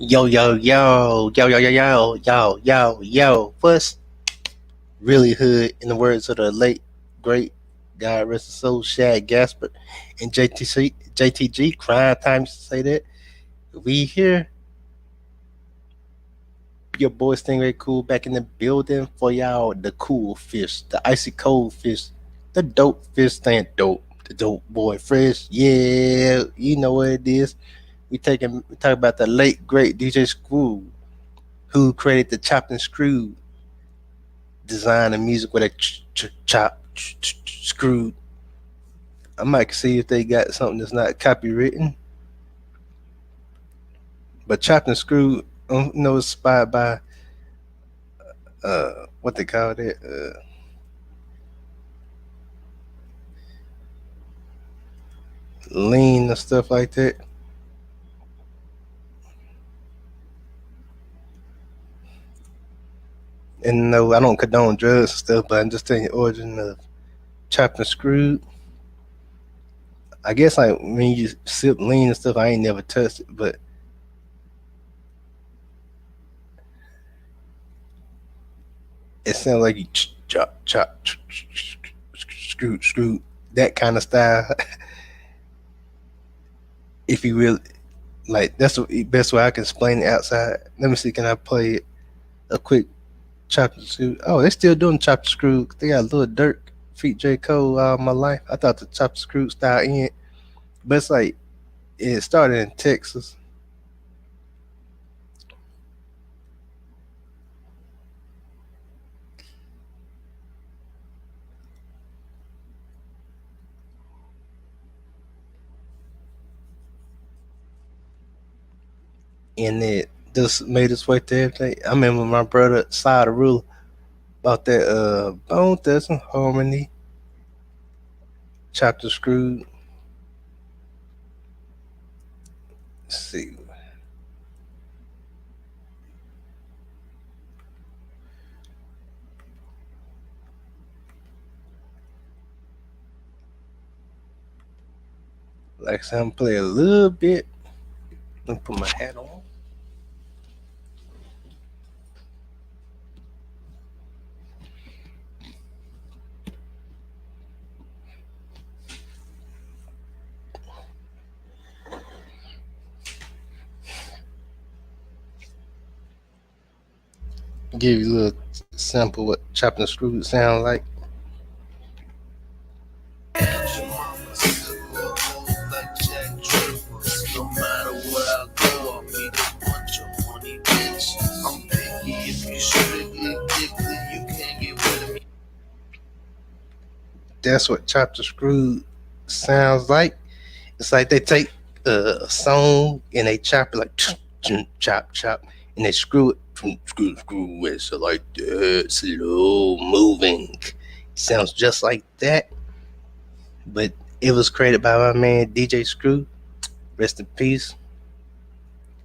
Yo, yo, yo, yo, yo, yo, yo, yo, yo, yo. What's really hood in the words of the late, great, God rest his soul, Shad Gasper and JTG, crying times to say that. We here, your boy Stingray Cool back in the building for y'all. The cool fish, the icy cold fish, the dope fish stand dope. The dope boy fresh, yeah, you know what it is. We talk about the late great DJ Screw, who created the chopped and screwed design and music with a chop screwed. I might see if they got something that's not copywritten, but chopped and screwed, inspired by what they call it, lean and stuff like that. And no, I don't condone drugs and stuff, but I'm just telling you the origin of chopped and screwed. I guess like when you sip lean and stuff, I ain't never touched it, but it sounds like you chop, screwed, that kind of style. If you really like, that's the best way I can explain it outside. Let me see, can I play a quick chopper screw? Oh, they still doing chopper screw. They got Lil Durk feat J Cole all my life. I thought the chopper screw style in, but it's like it started in Texas. And it just made its way to everything. I remember my brother Side the Rule about that Bone Thugs and Harmony chopper screw. Let's see. Like I said, I'm play a little bit. Let me put my hat on. Give you a little sample what chopped and screwed sound like. That's what chopped and screwed sounds like. It's like they take a song and they chop it like chop chop, and they screw it from screw it so like that slow moving. Sounds just like that, but it was created by my man DJ Screw. Rest in peace.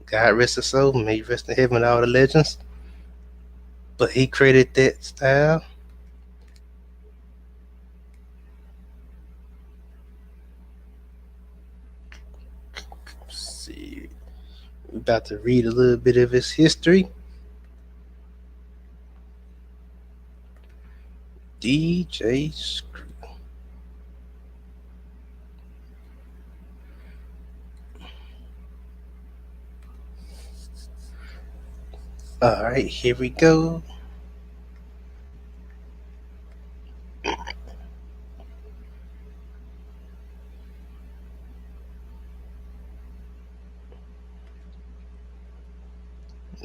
God rest his soul. May he rest in heaven, all the legends. But he created that style. Let's see, we're about to read a little bit of his history. DJ Screw. All right, here we go.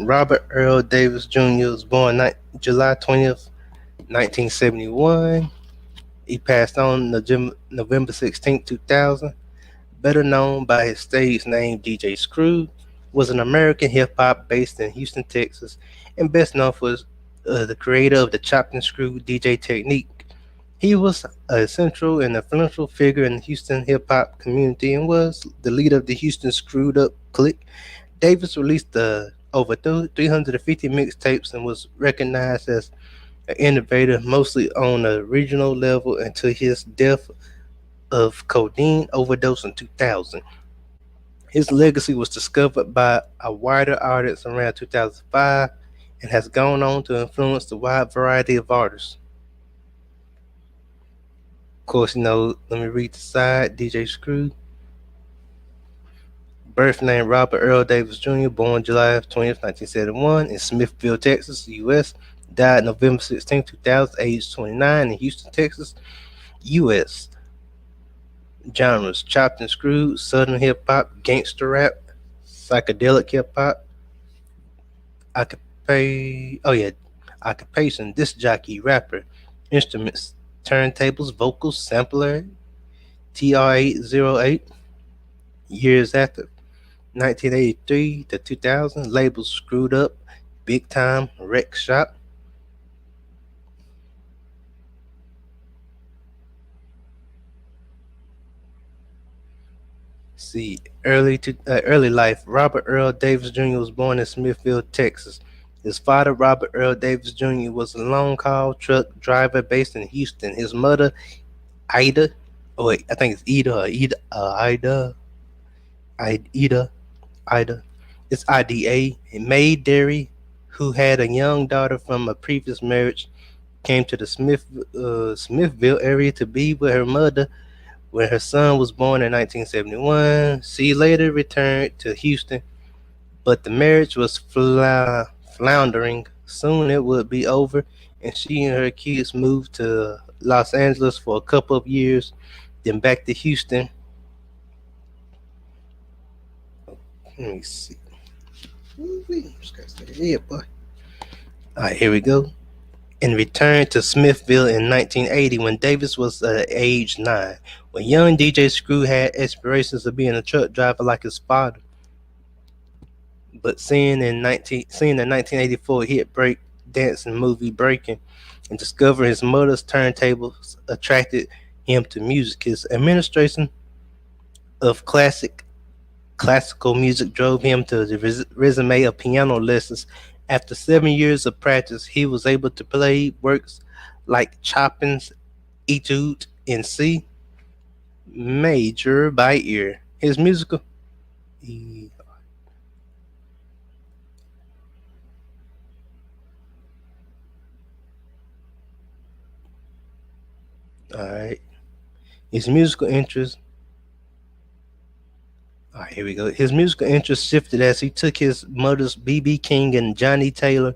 Robert Earl Davis Jr. was born July 20th, 1971. He passed on November 16th, 2000. Better known by his stage name DJ Screw, was an American hip hop based in Houston, Texas, and best known for the creator of the chopped and screw DJ technique. He was a central and influential figure in the Houston hip hop community and was the leader of the Houston Screwed Up Clique. Davis released over 350 mixtapes and was recognized as an innovator mostly on a regional level until his death of codeine overdose in 2000. His legacy was discovered by a wider audience around 2005 and has gone on to influence a wide variety of artists. Of course, let me read the side. DJ Screw. Birth name Robert Earl Davis Jr., born July 20th, 1971, in Smithville, Texas, U.S. Died November 16th, 2000, age 29, in Houston, Texas, U.S. Genres: chopped and screwed, southern hip hop, gangster rap, psychedelic hip hop, occupation, disc jockey, rapper, instruments, turntables, vocals, sampler, TR-808, years active, 1983 to 2000, labels Screwed Up, Big Time, Wreck Shop. See, early life. Robert Earl Davis Jr. was born in Smithfield, Texas. His father, Robert Earl Davis Jr., was a long haul truck driver based in Houston. His mother, Ida, oh wait, I think it's Ida. It's IDA. A maid dairy who had a young daughter from a previous marriage came to the Smithville area to be with her mother when her son was born in 1971. She later returned to Houston, but the marriage was floundering. Soon it would be over, and she and her kids moved to Los Angeles for a couple of years, then back to Houston. Let me see. Yeah, boy. All right, here we go. And returned to Smithville in 1980 when Davis was age 9. When young DJ Screw had aspirations of being a truck driver like his father, but seeing the 1984 hit break dancing movie Breaking and discovering his mother's turntables attracted him to music. His administration of classical music drove him to the resume of piano lessons. After 7 years of practice, he was able to play works like Chopin's Etude in C major by ear. His musical. All right. His musical interest. All right, here we go. His musical interest shifted as he took his mother's B.B. King and Johnny Taylor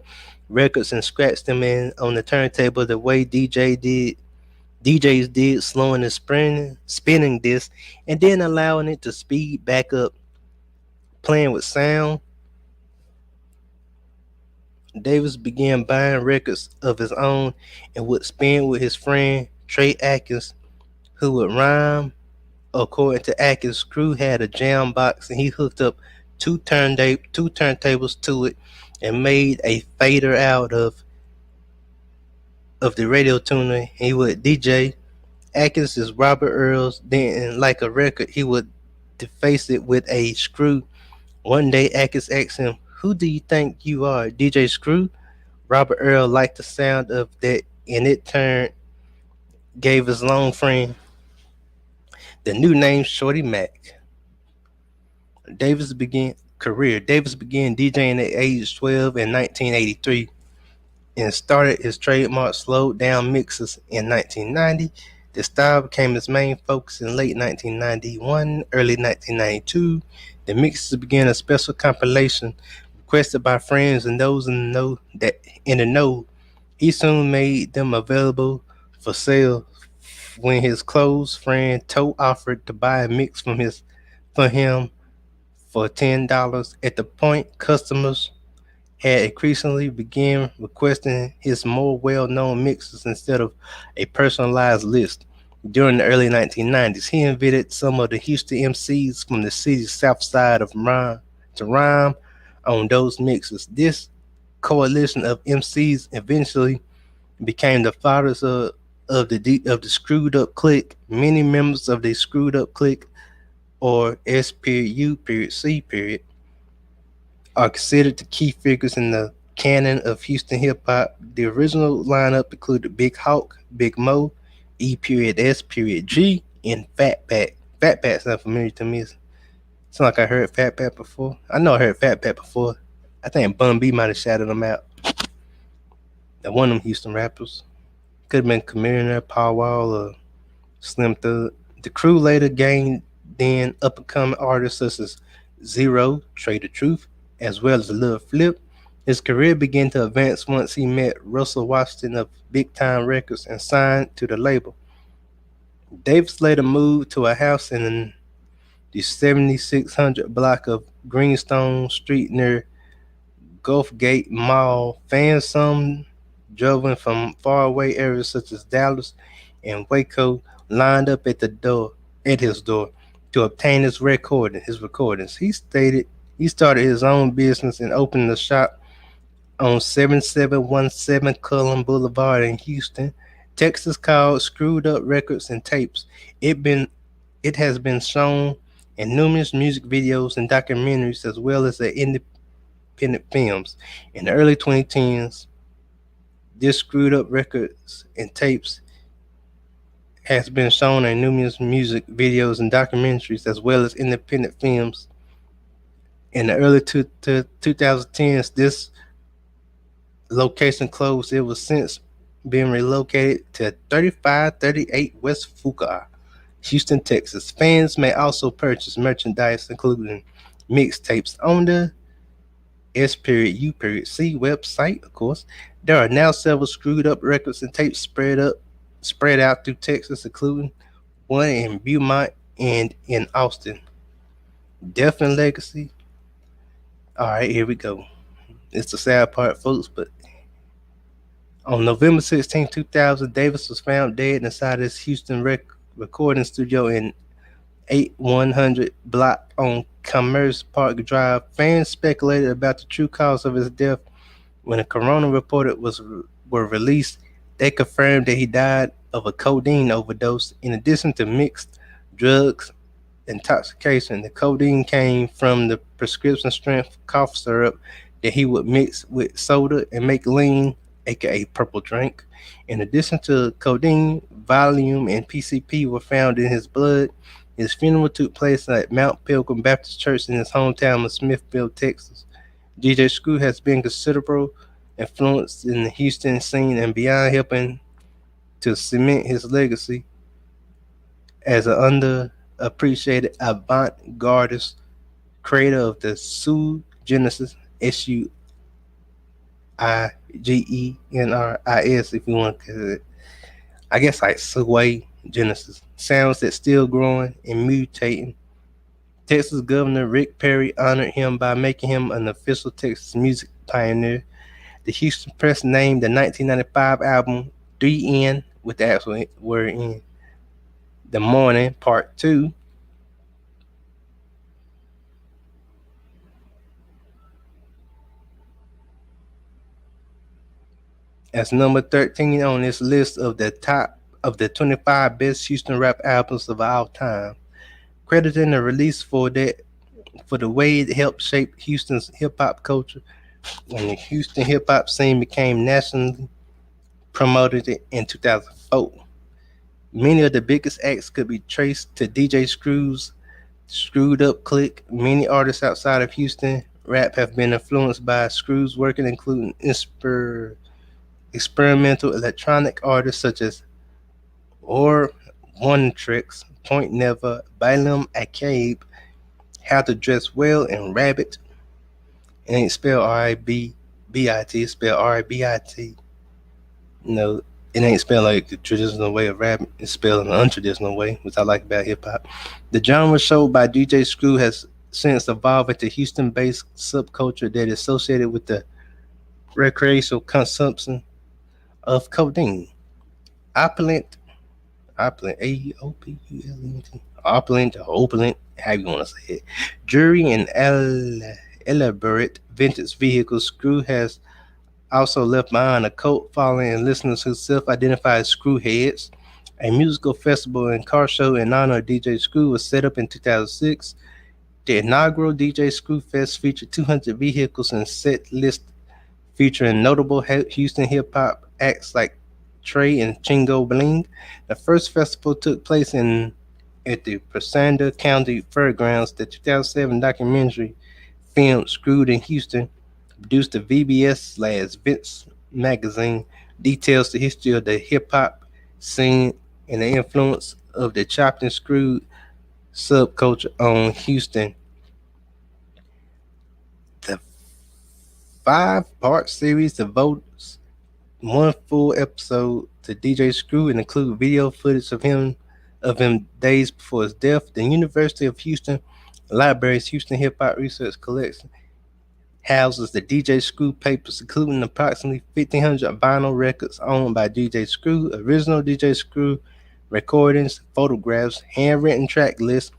records and scratched them in on the turntable the way DJs did, slowing and spinning this, and then allowing it to speed back up, playing with sound. Davis began buying records of his own and would spin with his friend Trey Atkins, who would rhyme. According to Atkins, Screw had a jam box and he hooked up two turntables to it and made a fader out of the radio tuner. He would DJ. Atkins is Robert Earl's. Then, like a record, he would deface it with a screw. One day, Atkins asked him, "Who do you think you are, DJ Screw?" Robert Earl liked the sound of that, and it turned gave his long friend the new name Shorty Mac. Davis began DJing at age 12 in 1983 and started his trademark slowed down mixes in 1990. The style became his main focus in late 1991, early 1992. The mixes began a special compilation requested by friends and those in the know. He soon made them available for sale when his close friend Toe offered to buy a mix for him for $10. At the point, customers had increasingly began requesting his more well-known mixes instead of a personalized list. During the early 1990s, he invited some of the Houston MCs from the city's south side to rhyme on those mixes. This coalition of MCs eventually became the fathers of the Screwed Up Clique. Many members of the Screwed Up Clique, or SUC, are considered the key figures in the canon of Houston hip hop. The original lineup included Big Hawk, Big Mo, E.S.G, and Fat Pat. Fat Pat's not familiar to me. Sound like I heard Fat Pat before. I know I heard Fat Pat before. I think Bun B might have shouted him out. That one of them Houston rappers. Could have been Chameleon, Paul Wall, or Slim Thug. The crew later gained then up and coming artists such as Zero, Trey the Truth, as well as Lil Flip. His career began to advance once he met Russell Washington of Big Time Records and signed to the label. Davis later moved to a house in the 7600 block of Greenstone Street near Gulfgate Mall. Fans, some driven from faraway areas such as Dallas and Waco, lined up at his door to obtain his recordings. He stated he started his own business and opened a shop on 7717 Cullen Boulevard in Houston, Texas, called Screwed Up Records and Tapes. It been it has been shown in numerous music videos and documentaries as well as in independent films. In the early 2010s, this Screwed Up Records and Tapes has been shown in numerous music videos and documentaries as well as independent films. In the early 2010s, this location closed. It was since been relocated to 3538 West Fuqua, Houston, Texas. Fans may also purchase merchandise, including mixtapes, on the S.U.C website, of course. There are now several Screwed Up Records and Tapes spread out through Texas, including one in Beaumont and in Austin. Death and Legacy. All right, here we go. It's the sad part, folks, but on November 16, 2000, Davis was found dead inside his Houston recording studio in 8100 block on Commerce Park Drive. Fans speculated about the true cause of his death. When a coroner report were released, they confirmed that he died of a codeine overdose. In addition to mixed drugs intoxication, the codeine came from the prescription strength cough syrup that he would mix with soda and make lean, aka purple drink. In addition to codeine, Valium and PCP were found in his blood. His funeral took place at Mount Pilgrim Baptist Church in his hometown of Smithfield, Texas. DJ Screw has been considerable influence in the Houston scene and beyond, helping to cement his legacy as an underappreciated avant-gardist, creator of the Sue Genesis, Suigeneris, if you want to, I guess like Sway Genesis. Sounds that still growing and mutating. Texas Governor Rick Perry honored him by making him an official Texas music pioneer. The Houston Press named the 1995 album 3N, with the actual word in, The Morning Part 2. As number 13 on this list of the top of the 25 best Houston rap albums of all time, crediting the release for the way it helped shape Houston's hip hop culture when the Houston hip hop scene became nationally promoted in 2004. Many of the biggest acts could be traced to DJ Screw's Screwed Up Clique. Many artists outside of Houston rap have been influenced by Screw's working, including experimental electronic artists such as Or One Tricks, Point Never, Balaam Akabe, How to Dress Well, and Rabbit. It ain't spelled R-I-B-B-I-T, it's spelled R-I-B-I-T. No, it ain't spelled like the traditional way of rapping. It's spelled in an untraditional way, which I like about hip hop. The genre show by DJ Screw has since evolved into Houston-based subculture that is associated with the recreational consumption of codeine. Opulent, A-O-P-U-L-E-N-T, opulent, how you want to say it, jewelry and elaborate vintage vehicles. Screw has also left behind a cult following and listeners who self-identify as Screwheads. A musical festival and car show in honor of DJ Screw was set up in 2006. The inaugural DJ Screw Fest featured 200 vehicles and set list featuring notable Houston hip-hop acts like Trey and Chingo Bling. The first festival took place in at the Presanda County Fairgrounds. The 2007 documentary film Screwed in Houston, produced the VBS/Vince magazine, details the history of the hip hop scene and the influence of the chopped and screwed subculture on Houston. The 5-part series devotes one full episode to DJ Screw and include video footage of him days before his death. The University of Houston Library's Houston Hip Hop Research Collection houses the DJ Screw papers, including approximately 1,500 vinyl records owned by DJ Screw, original DJ Screw recordings, photographs, handwritten track lists,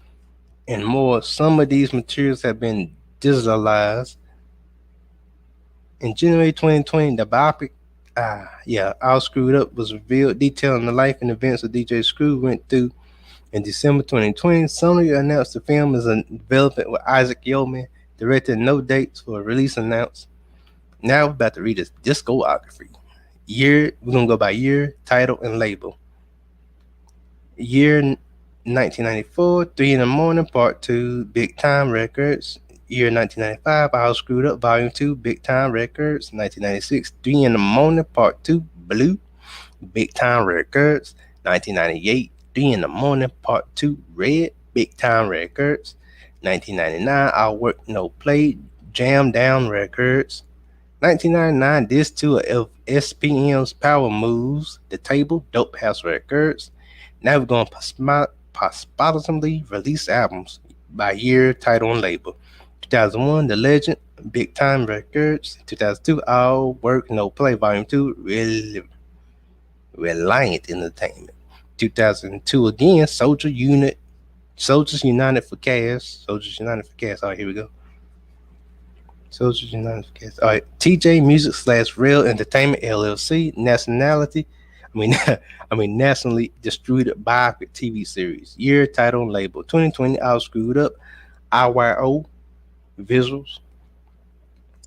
and more. Some of these materials have been digitalized. In January 2020, the biopic All Screwed Up was revealed, detailing the life and events of DJ Screw went through. In December 2020, Sony announced the film is in development with Isaac Yeoman, directed. No dates for release announced. Now we're about to read his discography. We're gonna go by year, title, and label. Year 1994, 3 in the Morning, Part 2, Big Time Records. Year 1995, All Screwed Up, Volume 2, Big Time Records. 1996, 3 in the Morning, Part 2, Blue, Big Time Records. 1998, 3 in the Morning, Part 2, Red, Big Time Records. 1999, I'll Work No Play, Jam Down Records. 1999, Disc 2 of SPM's Power Moves, The Table, Dope House Records. Now we're going to posthumously release albums by year, title, and label. 2001, The Legend, Big Time Records. 2002, All Work No Play, Volume 2, Reliant Entertainment. 2002 again, Soldiers United for Cash. Soldiers United for Cash. All right, here we go. Soldiers United for Cash. All right, TJ Music / Real Entertainment LLC. Nationality. Nationally distributed biopic TV series. Year, title, and label. 2020, All Screwed Up. IYO Visuals.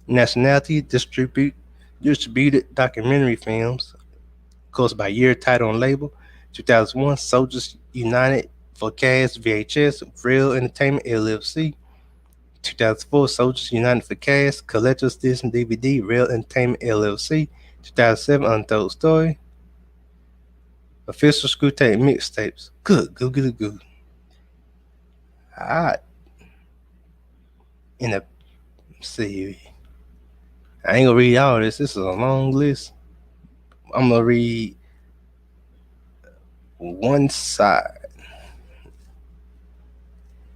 Nationality distributed documentary films. Of course, by year, title, and label. 2001, Soldiers United for Cash VHS, Real Entertainment LLC. 2004, Soldiers United for Cash, Collector's Edition DVD, Real Entertainment LLC. 2007, Untold Story. Official Screw Tape mixtapes. Good. Alright. Let's see. I ain't gonna read all this. This is a long list. I'm gonna read one side.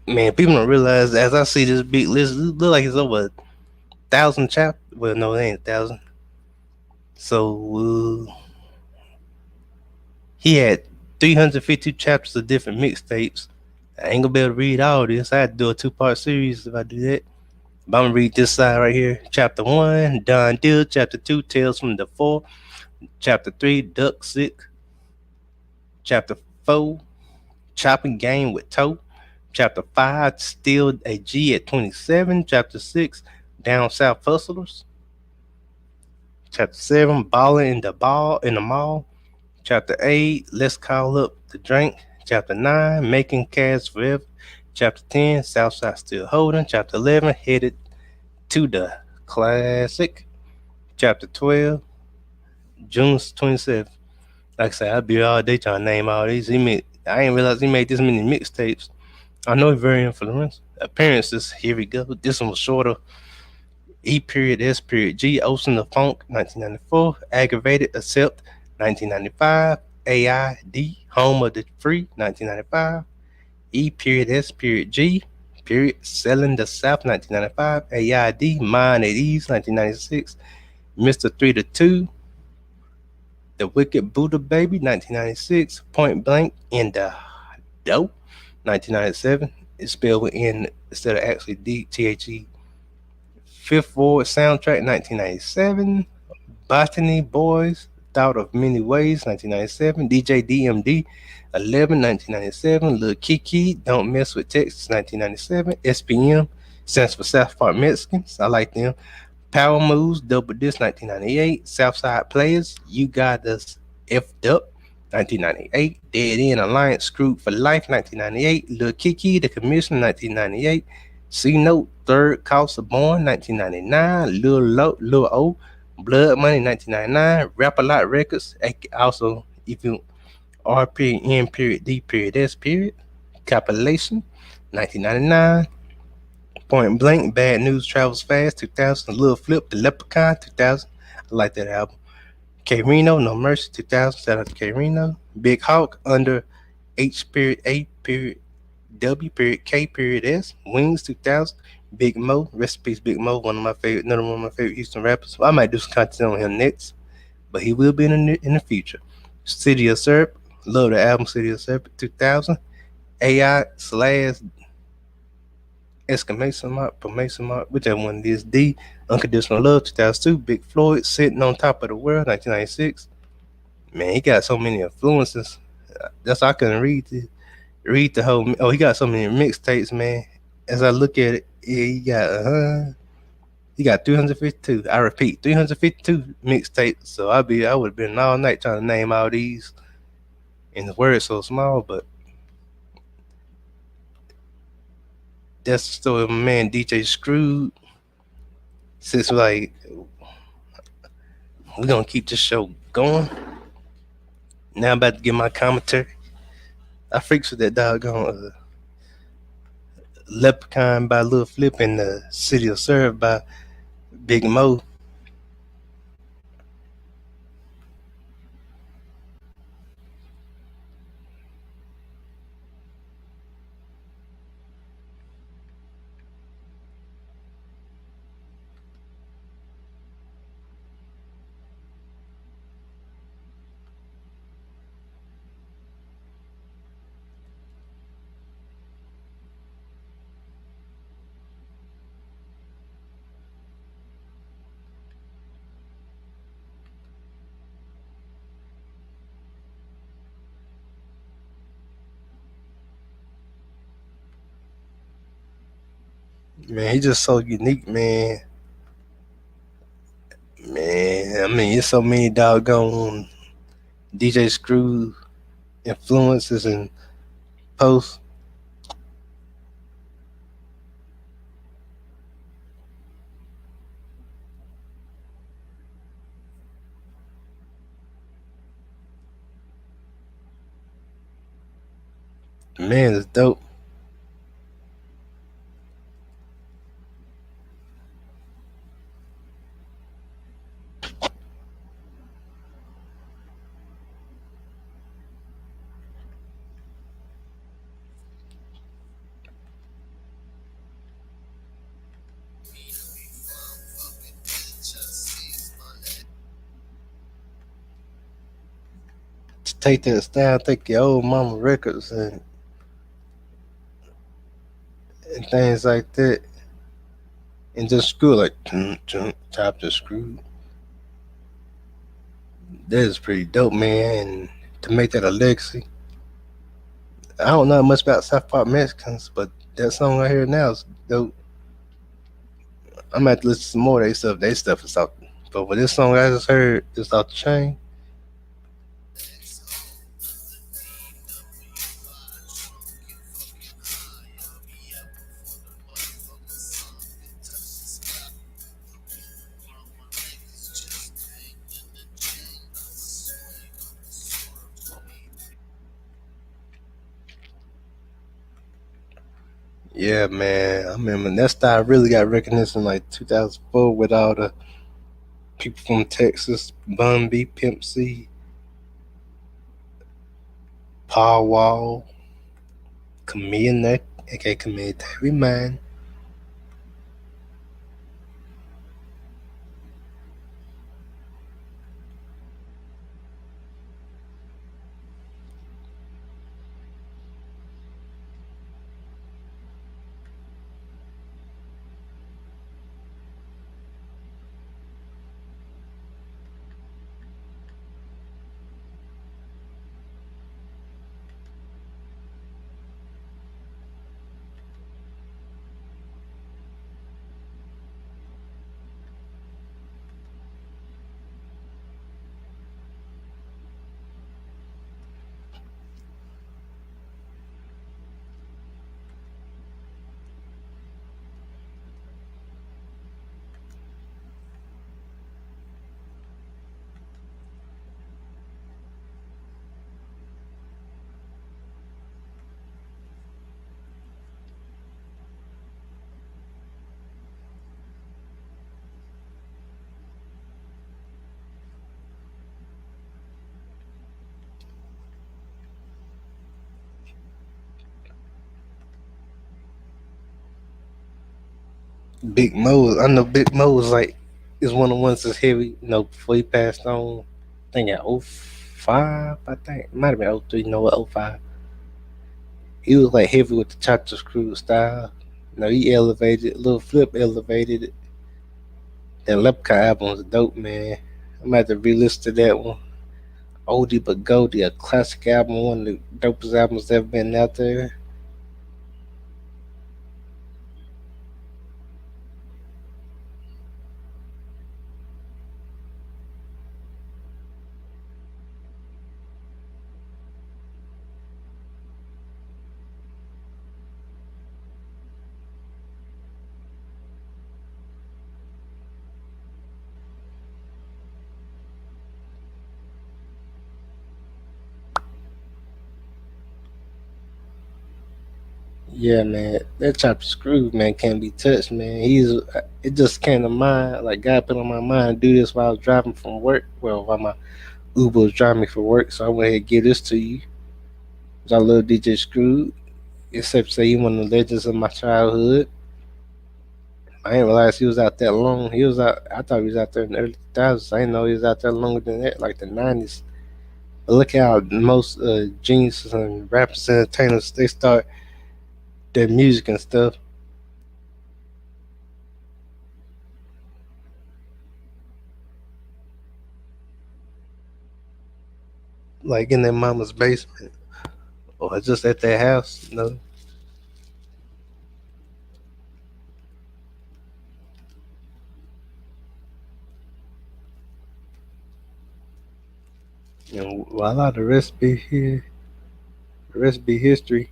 Man, people don't realize, as I see this big list, it look like it's over 1,000 chapters. Well, no, it ain't 1,000. So he had 352 chapters of different mixtapes. I ain't gonna be able to read all this. I had to do a 2-part series if I do that. But I'm gonna read this side right here. Chapter 1, Don Dill. Chapter 2, Tales from the Four. Chapter 3, Duck Sick. Chapter 4, Chopping Game with Toe. Chapter 5, Still a G at 27. Chapter 6, Down South Hustlers. Chapter 7, Balling in the Mall. Chapter 8, Let's Call Up the Drink. Chapter 9, Making Cash Forever. Chapter 10, Southside Still Holding. Chapter 11, Headed to the Classic. Chapter 12, June 27th. Like I said, I'd be all day trying to name all these. I didn't realize he made this many mixtapes. I know he's very influential. Appearances, here we go. This one was shorter. E.S.G. Ocean of Funk, 1994. Aggravated Accept, 1995. AID, Home of the Free, 1995. E.S.G. Selling the South, 1995. AID, Mind at Ease, 1996. Mr. 3 to 2. The Wicked Buddha Baby, 1996. Point Blank in the Dope, 1997. It's spelled with N instead of actually D-T-H-E. Fifth Ward Soundtrack, 1997. Botany Boys, Thought of Many Ways, 1997. DJ DMD, 11, 1997. Lil Kiki, Don't Mess with Texas, 1997. SPM, stands for South Park Mexicans. I like them. Power Moves, Double Disc, 1998. Southside Players, You Got Us F'd Up, 1998. Dead End Alliance, Screwed for Life, 1998. Lil Kiki, The Commissioner, 1998. C Note, Third Cost of Born, 1999. Lil O, Blood Money, 1999. Rap A Lot Records, also, if you R period N period D period S period, Compilation, 1999. Point Blank, Bad News Travels Fast, 2000. Lil Flip, The Leprechaun, 2000. I like that album. K Reno, No Mercy, 2000. Shout out to K Reno. Big Hawk, Under H period A period W period K period S. Wings, 2000. Big Mo, rest in peace, Big Mo, another one of my favorite Houston rappers. I might do some content on him next, but he will be in the future. City of Syrup, love the album City of Syrup, 2000. AI slash exclamation mark, exclamation mark, whichever one it is. D, Unconditional Love, 2002. Big Floyd, Sitting on Top of the World, 1996. Man, he got so many influences. That's why I couldn't read the whole. Oh, he got so many mixtapes, man. As I look at it, yeah, he got 352. I repeat, 352 mixtapes. So I would have been all night trying to name all these, and the word so small. But that's the story of my man DJ Screwed. Since like we're gonna keep this show going. Now I'm about to get my commentary. I freaks with that doggone Leprechaun by Lil Flip and the City of Syrup by Big Mo. Man, he's just so unique, man. Man, I mean, it's so many doggone DJ Screw influences and posts. Man, it's dope. To take that style, take your old mama records and things like that, and just screw like top the screw. That is pretty dope, man. And to make that a legacy, I don't know much about South Park Mexicans, but that song I hear now is dope. I'm gonna have to listen to some more of their stuff. Their stuff is out. But with this song I just heard, it's off the chain. Yeah, man. I remember that style really got recognition in like 2004 with all the people from Texas, Bun B, Pimp C, Paul Wall, Camille Neck, aka Camille Terry Man. Big Mo, I know Big Mo was like is one of the ones that's heavy. You know, before he passed on, I think at '05, I think it might have been '03. No, '05. He was like heavy with the chocolate screw style. You know, he elevated, Little Flip elevated it. That Lepka album was dope, man. I'm gonna have to re-listen to that one. Oldie but Goldie, a classic album, one of the dopest albums that ever been out there. Yeah, man, that chopped screw, man, can't be touched, man. It just came to mind, like God put on my mind to do this while I was driving from work. Well, while my Uber was driving me for work, so I went ahead and give this to you. 'Cause I love DJ Screw, except to say he one of the legends of my childhood. I didn't realize he was out that long. He was out. I thought he was out there in the early 2000s. I didn't know he was out there longer than that, like the 90s. But look how most geniuses and rappers and entertainers they start their music and stuff like in their mama's basement or just at their house. Voila, the rest be here. The rest be history.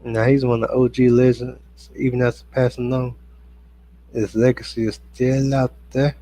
Now he's one of the OG legends, even after passing on. His legacy is still out there.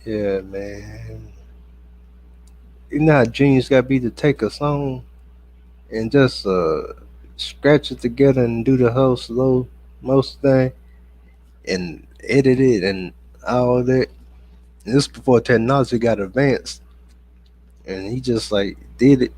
Yeah, man. You know how genius got to be to take a song and just scratch it together and do the whole slow most thing and edit it and all that. And this before technology got advanced, and he just like did it.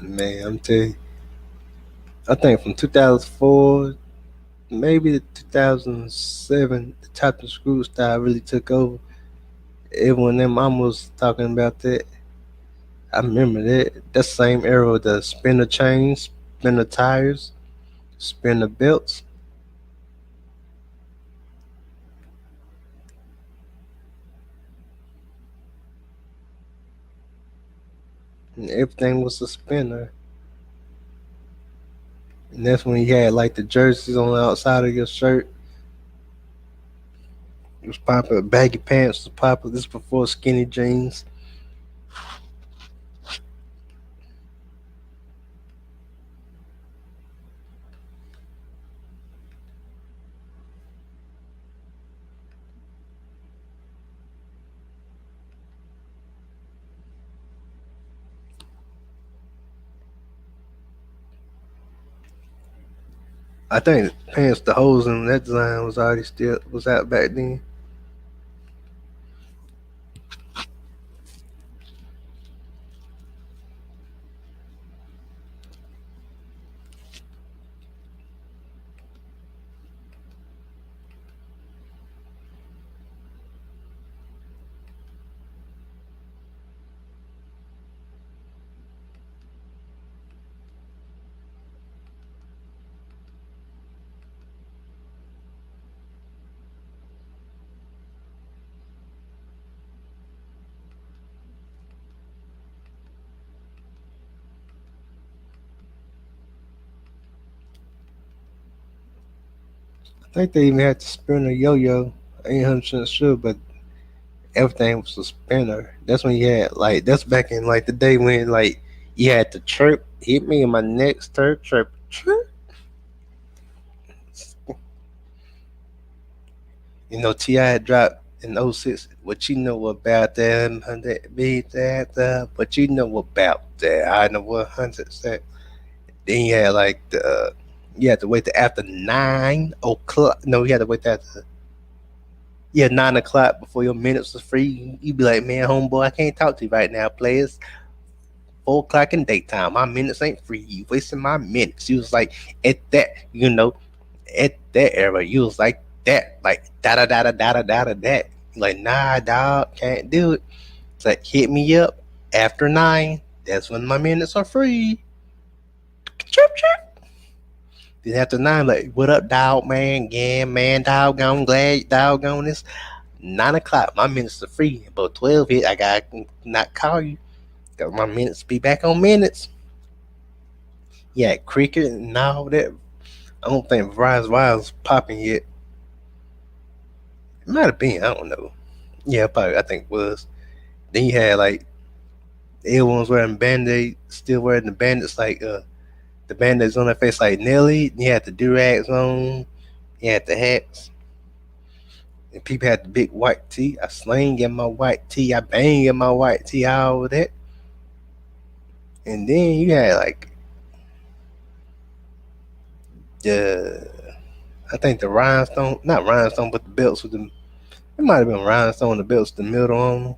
Man, I'm telling you, I think from 2004 maybe to 2007, the Chopped and Screw style really took over. Everyone them mama was talking about that. I remember that. That same era with the spinner chains, spinner tires, spinner belts, and everything was a spinner. And that's when you had like the jerseys on the outside of your shirt. It was popular. Baggy pants was popular. This before skinny jeans. I think pants, the holes in that design was already still was out back then. I think they even had to spin a yo-yo. I ain't 100% sure, but everything was a spinner. That's when you had like that's back in like the day when like you had the chirp hit me in my neck, stir chirp chirp. You know, Ti had dropped in '06. What you know about that? Hundred beat that what you know about that? I know what hundred said. Then you had like the you had to wait till after 9 o'clock. No, you had to wait till after 9 o'clock before your minutes was free. You'd be like, man, homeboy, I can't talk to you right now, players. 4 o'clock in daytime. My minutes ain't free. You wasting my minutes. You was like at that, at that era, you was like that, like da da da da da da da da that. Like, nah, dog, can't do it. It's like hit me up after 9. That's when my minutes are free. Chirp chirp. Then after 9, like, what up, dog, man? Yeah, man, doggone glad, doggone this. 9 o'clock, my minutes are free. About 12 hit, I gotta not call you. Got my minutes be back on minutes. Yeah, cricket and all that. I don't think Verizon was popping yet. It might have been. I don't know. Yeah, probably. I think it was. Then you had like everyone's wearing band-aid, still wearing the bandits like the band-aids on their face like Nelly. You had the do-rags on. You had the hats. And people had the big white tee. I sling in my white tee. I bang in my white tee. All of that. And then you had like the I think the rhinestone, not rhinestone, but the belts with the. It might have been rhinestone. The belts, the middle on them.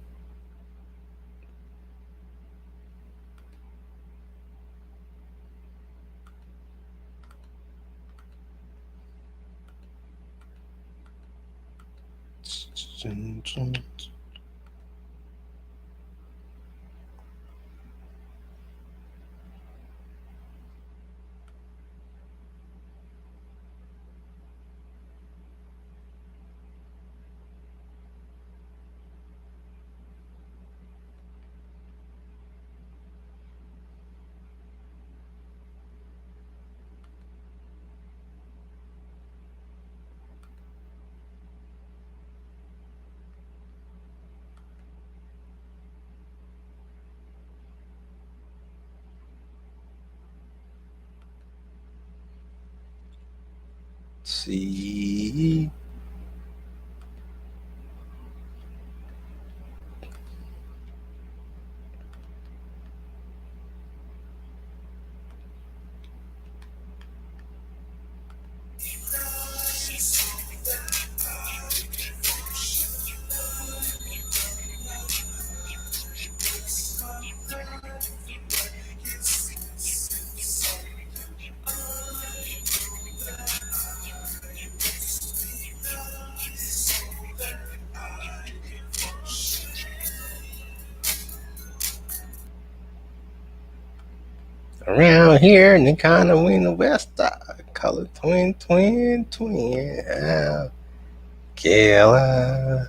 See. Around here in the kind of in the west side, call it twin, twin, twin. Killer.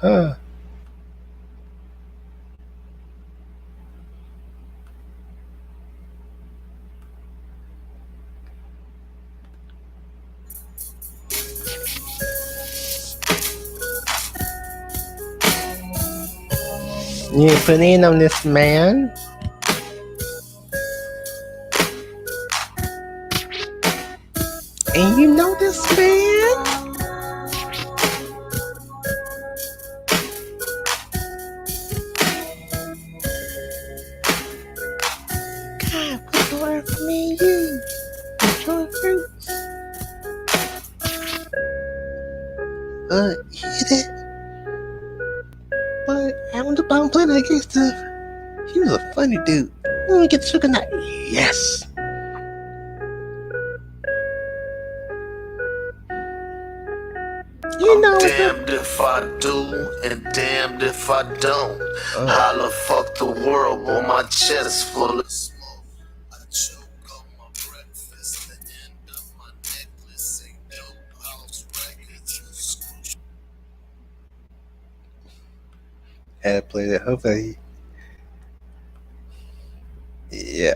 Huh. You put in on this man. And you know this man? Girl, me and you. Joy fruits. Hit it. But I want to play that gay stuff. He was a funny dude. Let me get the sugar nut. Yes. You know I'm what's up. damned if I do and damned if I don't. Holla, fuck the world, boy, my chest full of smoke. I choke on my breakfast, the end of my necklace ain't dope house records. Had to play that. Hopefully, yeah.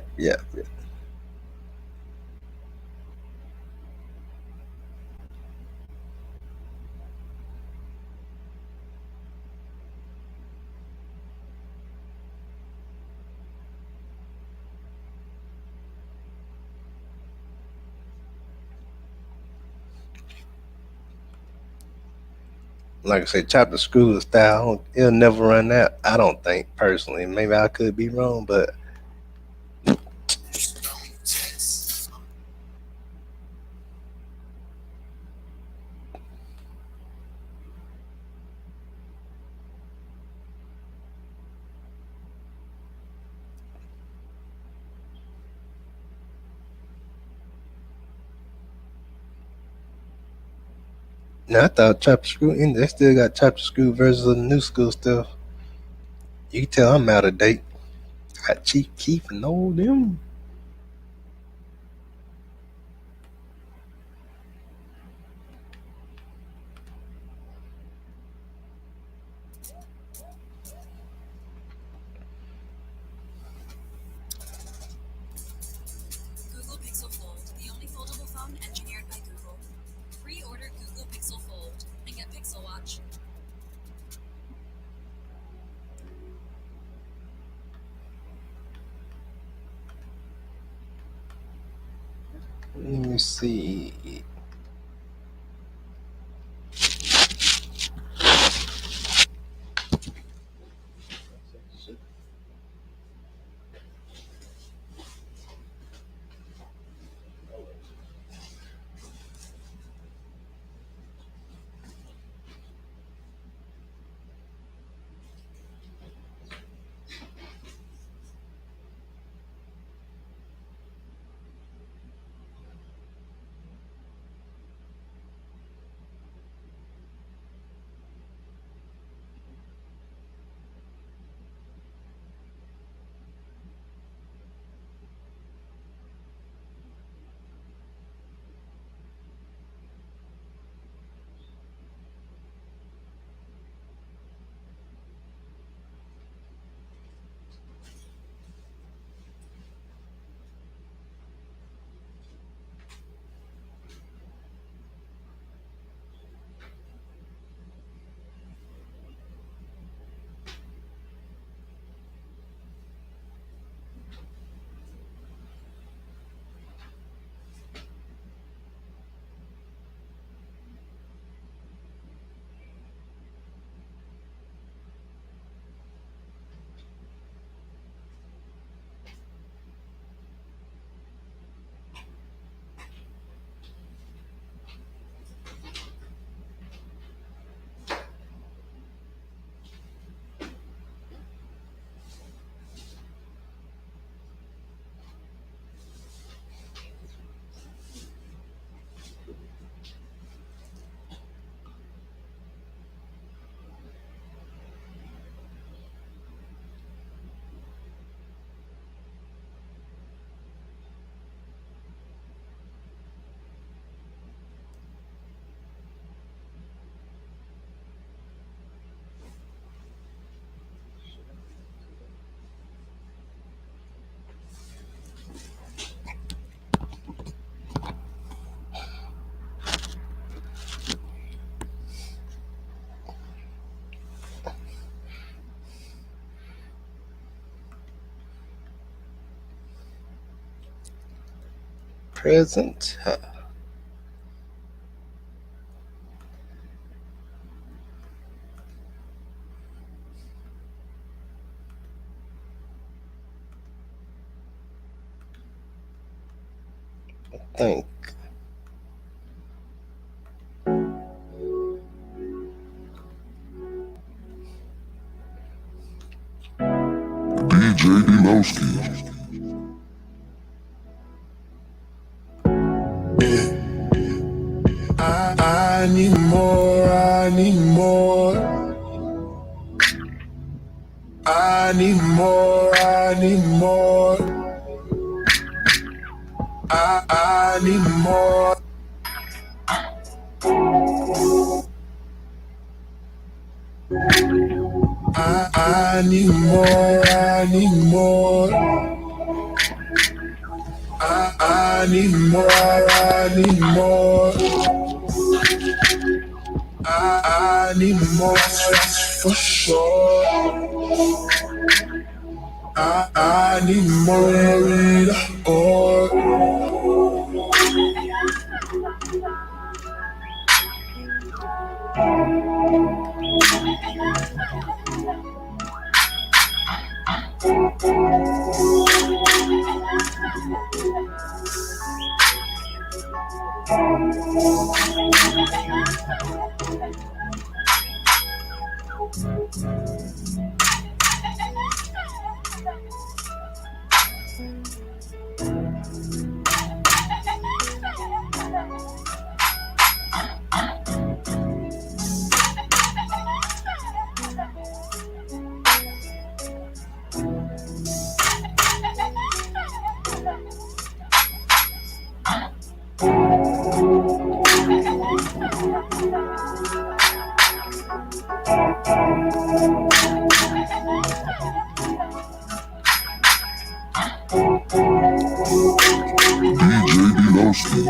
Like I said, chopper screw style. It'll never run out. I don't think personally. Maybe I could be wrong, but no, I thought chopper screw. And they still got chopper screw versions of the new school stuff. You can tell I'm out of date. Got Chief Keef and all them. Google Pixel Fold, the only foldable phone engineered by Google. Pre-order Google Pixel Fold and get Pixel Watch. Let me see. Present. think. DJ Delowski. I need more, I need more. I need more, I need more. I need more. I need more, I need more. I need more, I need more. I need more, that's for sure. I need more, or DJ Delowski.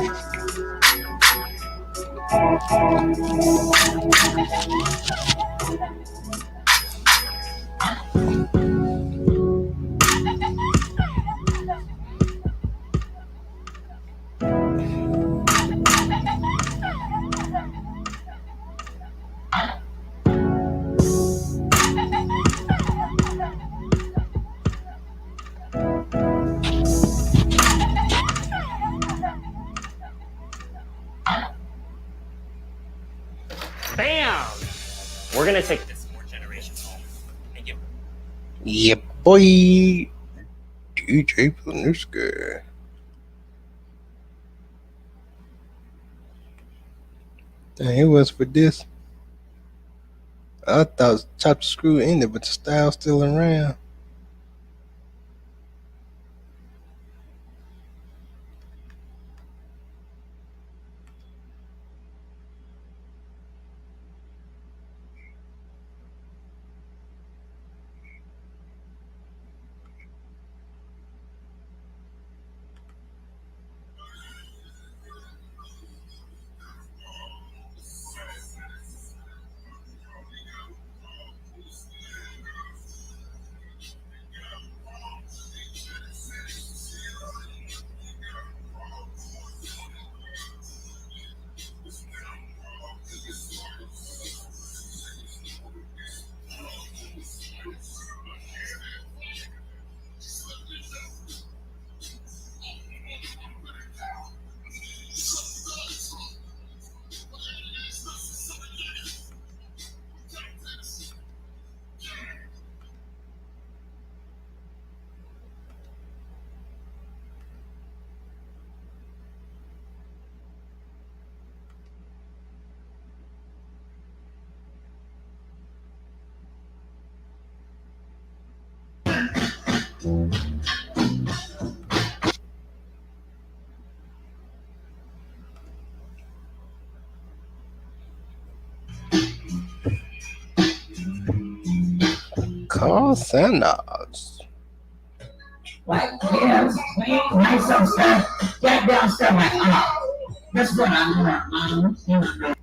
Bam! We're gonna take this more generations home. Thank you. Yeah, boy. DJ Planuska. Dang, it was for this. I thought Chop the Screw ended, but the style's still around. Carl Sanders. Like kids, we write some stuff, get down stuff like, oh, that's what I'm doing.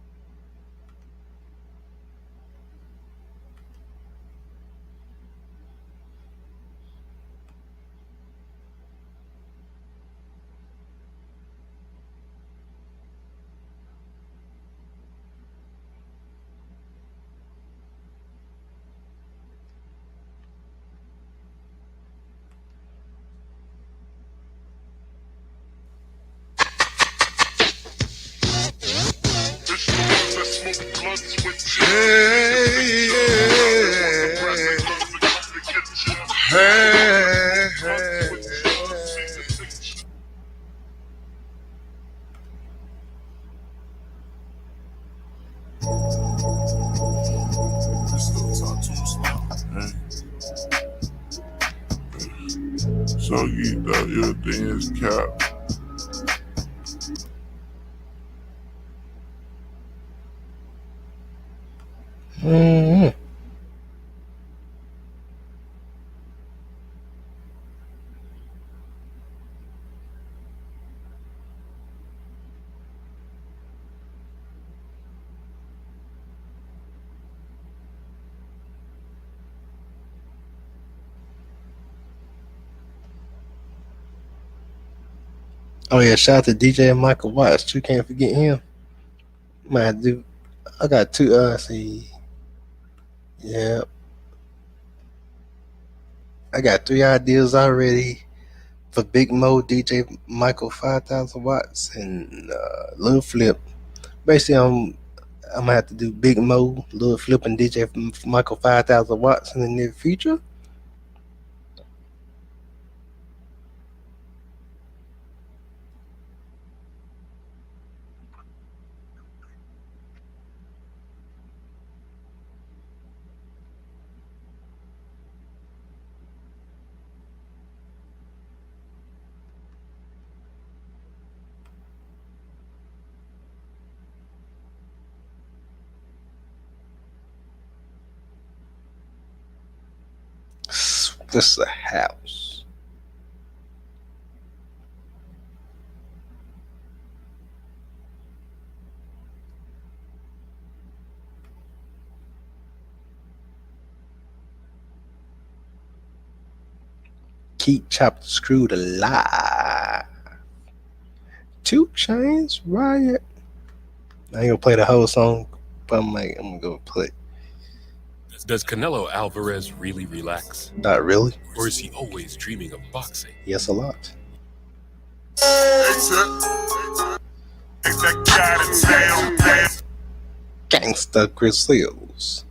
So you thought your dance cap. Mm-hmm. Oh yeah, shout out to DJ Michael Watts too. Can't forget him. Might have to do. I got two. See, yeah, I got 3 ideas already for Big Mo, DJ Michael 5,000 watts, and Lil Flip. Basically, I'm gonna have to do Big Mo, Lil Flip, and DJ Michael 5,000 watts in the near future. This is a house. Keep Chopped Screwed alive. 2 Chainz Riot. I ain't gonna play the whole song, but I'm gonna go play. Does Canelo Alvarez really relax? Not really. Or is he always dreaming of boxing? Yes, a lot. Gangsta Chris Seals.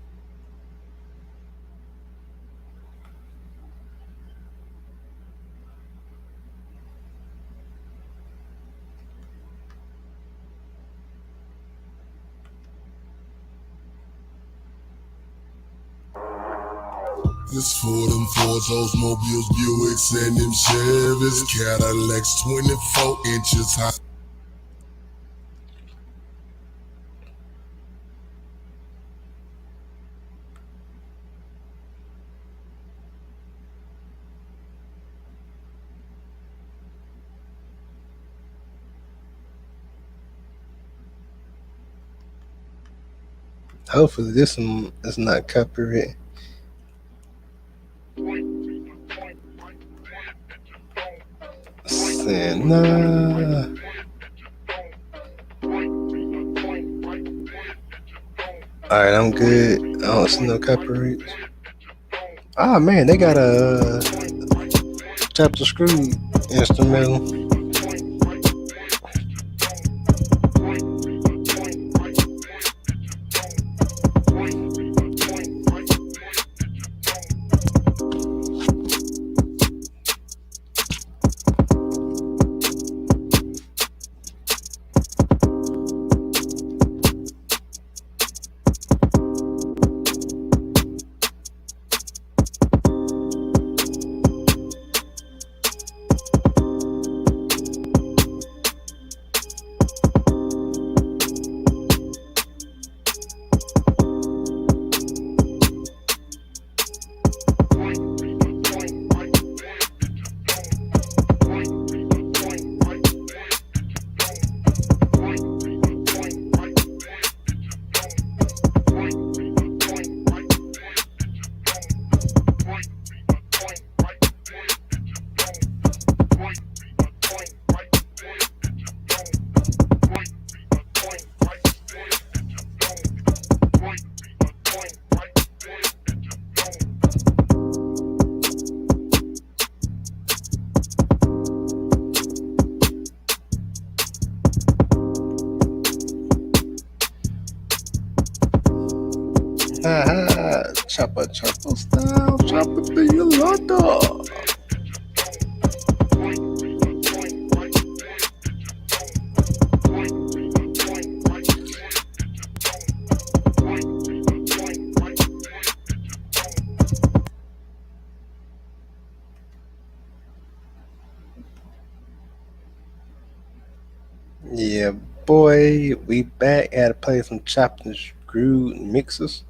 This for them Fords, Oldsmobiles, Buicks, and them Chevys, Cadillacs, 24 inches high. Hopefully this one is not copyright. Nah. Alright, I'm good. I don't see no copyrights. Ah man, they got a Chapter Screw instrumental. Chopper, chopper style, chopper be a lot. Yeah, boy, we back at to play some chopped and screwed mixers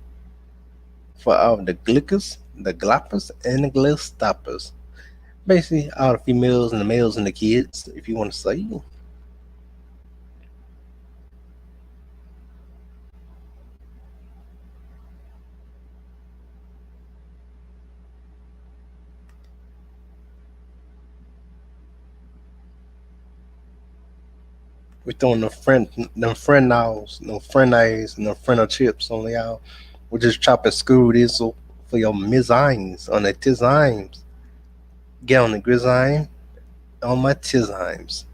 for all the glickers, the gloppers, and the gliss stoppers. Basically, all the females and the males and the kids, if you want to say. We're throwing them friendals, no friendlies, no friendal chips on y'all. We're just chopping screw this for your mizines on the tizymes. Get on the grizzine on my tizymes.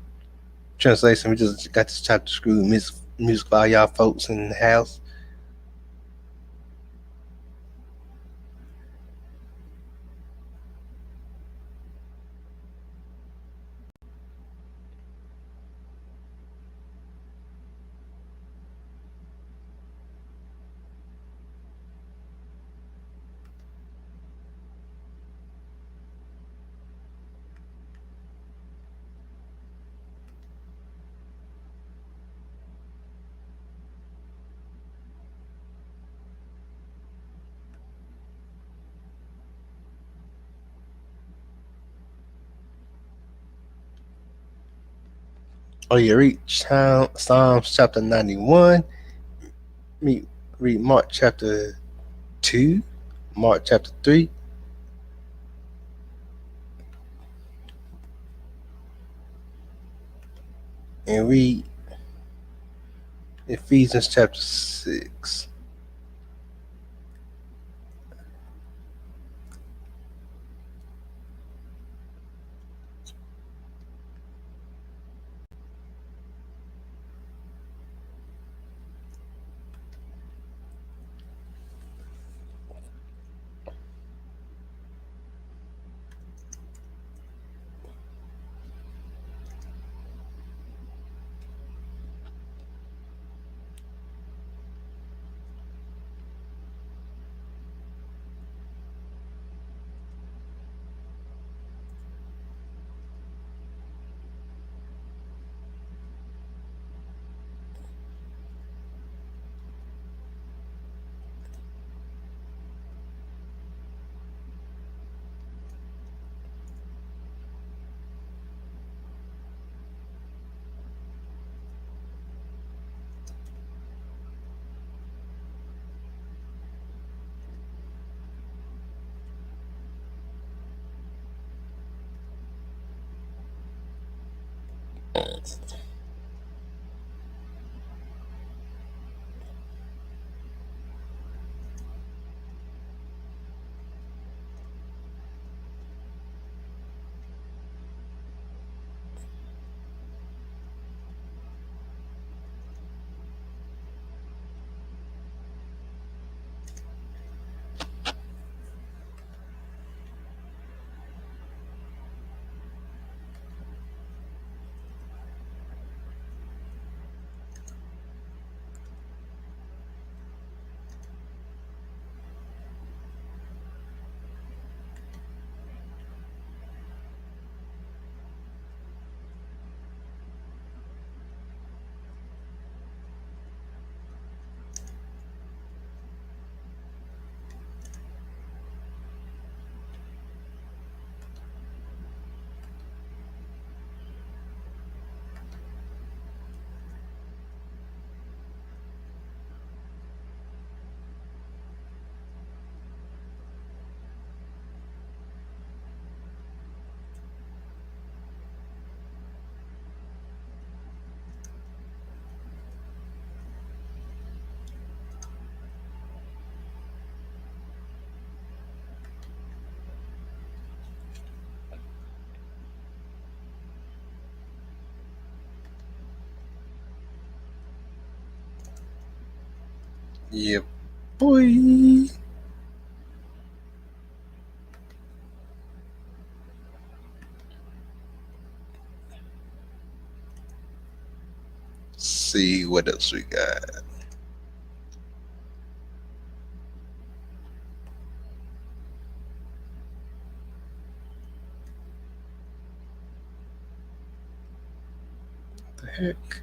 Translation, we just got this chop the screw music for all y'all folks in the house. Oh, you read Psalms chapter 91. Read Mark chapter 2, Mark chapter 3. And read Ephesians chapter 6. Yep. boy. See what else we got. What the heck?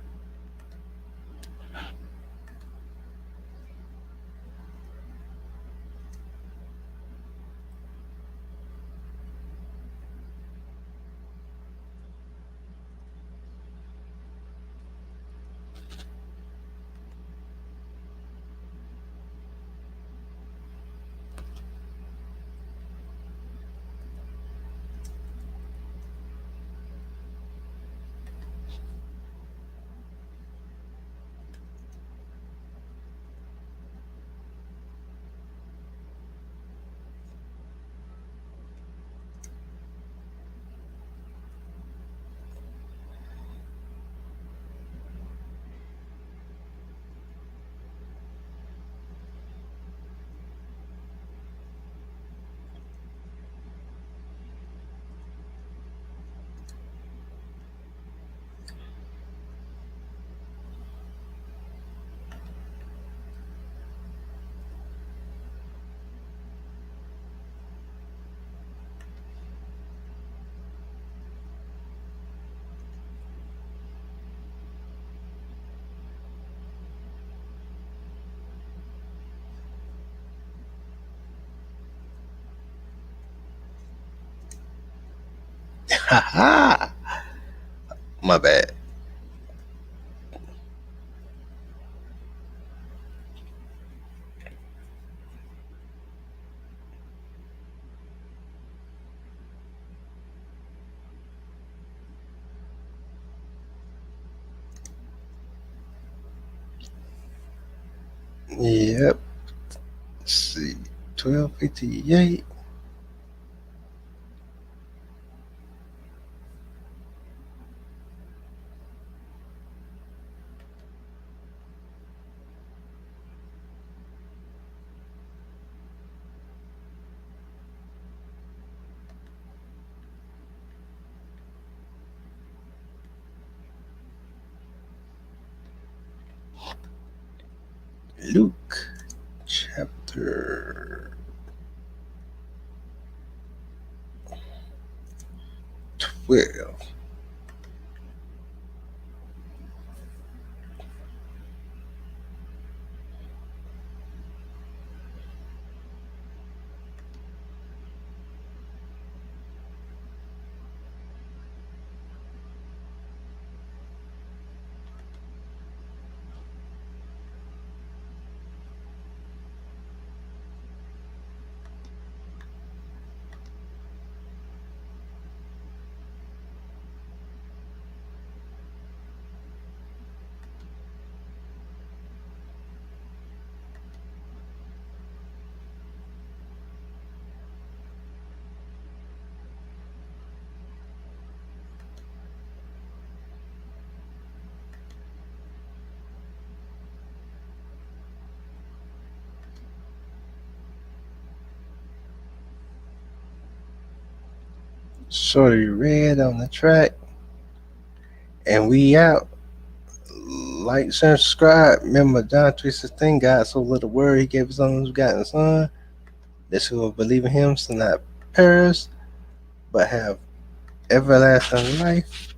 Haha. My bad. Yep. Let's see. 1258. Luke chapter 12. Shorty Red on the track. And we out. Like, share, subscribe. Remember, John 3:16, God so little word, he gave his only begotten son. This who will believe in him shall not perish, but have everlasting life.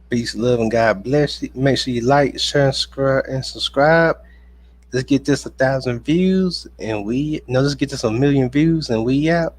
Peace, love, and God bless you. Make sure you like, share, and subscribe. Let's get this 1,000 views, and let's get this 1,000,000 views, and we out.